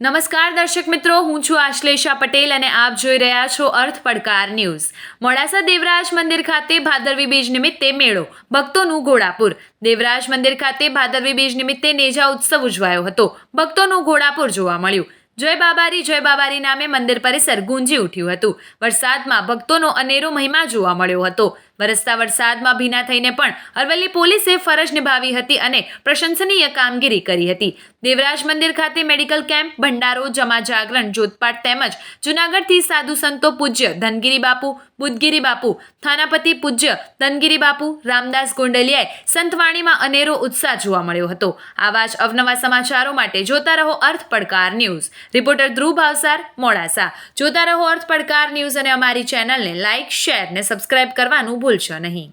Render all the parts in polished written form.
નમસ્કાર દર્શક મિત્રો, હું છું આશ્લેષા પટેલ અને આપ જોઈ રહ્યા છો અર્થ પડકાર ન્યૂઝ। મોડાસા દેવરાજ મંદિર ખાતે ભાદરવી બીજ નિમિત્તે મેળો, ભક્તોનું ઘોડાપુર। દેવરાજ મંદિર ખાતે ભાદરવી બીજ નિમિત્તે નેજા ઉત્સવ ઉજવાયો હતો। ભક્તોનું ઘોડાપુર જોવા મળ્યું। જય બાબારી નામે મંદિર પરિસર ગુંજી ઉઠ્યું હતું। વરસાદમાં ભક્તોનો અનેરો મહિમા જોવા મળ્યો હતો। વરસતા વરસાદમાં ભીના થઈને પણ અરવલ્લી પોલીસે ફરજ નિભાવી હતી અને પ્રશંસનીય કામગીરી કરી હતી। દેવરાજ મંદિર ખાતે મેડિકલ કેમ્પ, ભંડારો, જમા જાગરણ, જોતપાટ તેમજ જૂનાગઢથી સાધુ સંતો પૂજ્ય ધનગીરી બાપુ, બુદ્ધગીરી બાપુ, થાનાપતિ પૂજ્ય ધનગીરી બાપુ, રામદાસ ગોંડલિયાએ સંતવાણીમાં અનેરો ઉત્સાહ જોવા મળ્યો હતો। આવા જ અવનવા સમાચારો માટે જોતા રહો અર્થ પડકાર ન્યૂઝ। રિપોર્ટર ધ્રુવ ભાવસાર, મોડાસા। જોતા રહો અર્થ પડકાર ન્યૂઝ અને અમારી ચેનલને લાઇક, શેર ને સબસ્ક્રાઇબ કરવાનું ભૂલશો નહીં।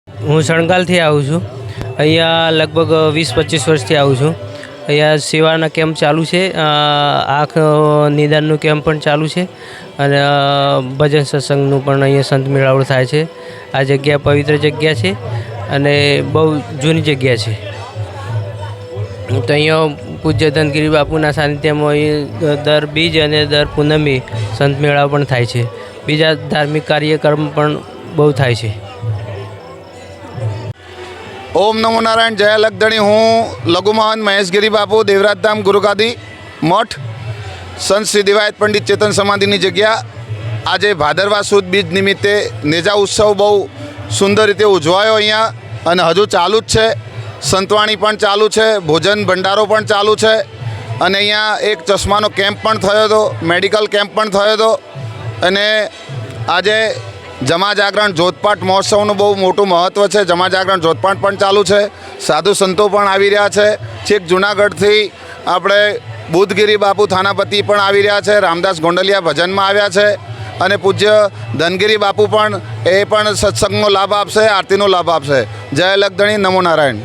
હું સણગાલથી આવું છું। અહીંયા લગભગ 20-25 વર્ષથી આવું છું। અહીંયા સેવાના કેમ્પ ચાલુ છે, આંખ નિદાનનું કેમ્પ પણ ચાલુ છે અને ભજન સત્સંગનું પણ અહીંયા સંત મેળાવડો થાય છે। આ જગ્યા પવિત્ર જગ્યા છે અને બહુ જૂની જગ્યા છે। તો અહીંયા પૂજ્ય ધનગીરી બાપુના સાનિધ્યમાં દર બીજ અને દર પૂનમી સંત મેળાવો પણ થાય છે। બીજા ધાર્મિક કાર્યક્રમ પણ બહુ થાય છે। ओम नमो नारायण। जय लखदणी। हूँ लघुमहंत महेशगिरी बापू, देवराज धाम गुरुगादी मठ, संत श्री दिवायत पंडित चेतन समाधि जग्या। आज भादरवा सुद बीज निमित्ते नेजा उत्सव बहु सुंदर रीते उजवायो अहींया अने हजू चालू ज छे। संतवाणी पण चालू है, भोजन भंडारो पण चालू है अने अहींया एक चश्मानो केम्प पण थयो हतो, मेडिकल केम्प पण थयो हतो अने आजे जमा जागरण जोतपाट महोत्सवનું બહુ મોટું મહત્ત્વ છે। જમા જાગરણ જોતપાટ પણ ચાલુ છે। સાધુ સંતો પણ આવી રહ્યા છે। છેક જૂનાગઢથી આપણે બુદ્ધગીરી બાપુ થાનાપતિ પણ આવી રહ્યા છે। રામદાસ ગોંડલિયા ભજનમાં આવ્યા છે અને પૂજ્ય ધનગીરી બાપુ પણ સત્સંગનો લાભ આપશે, આરતીનો લાભ આપશે। જય લખદણી। નમો નારાયણ।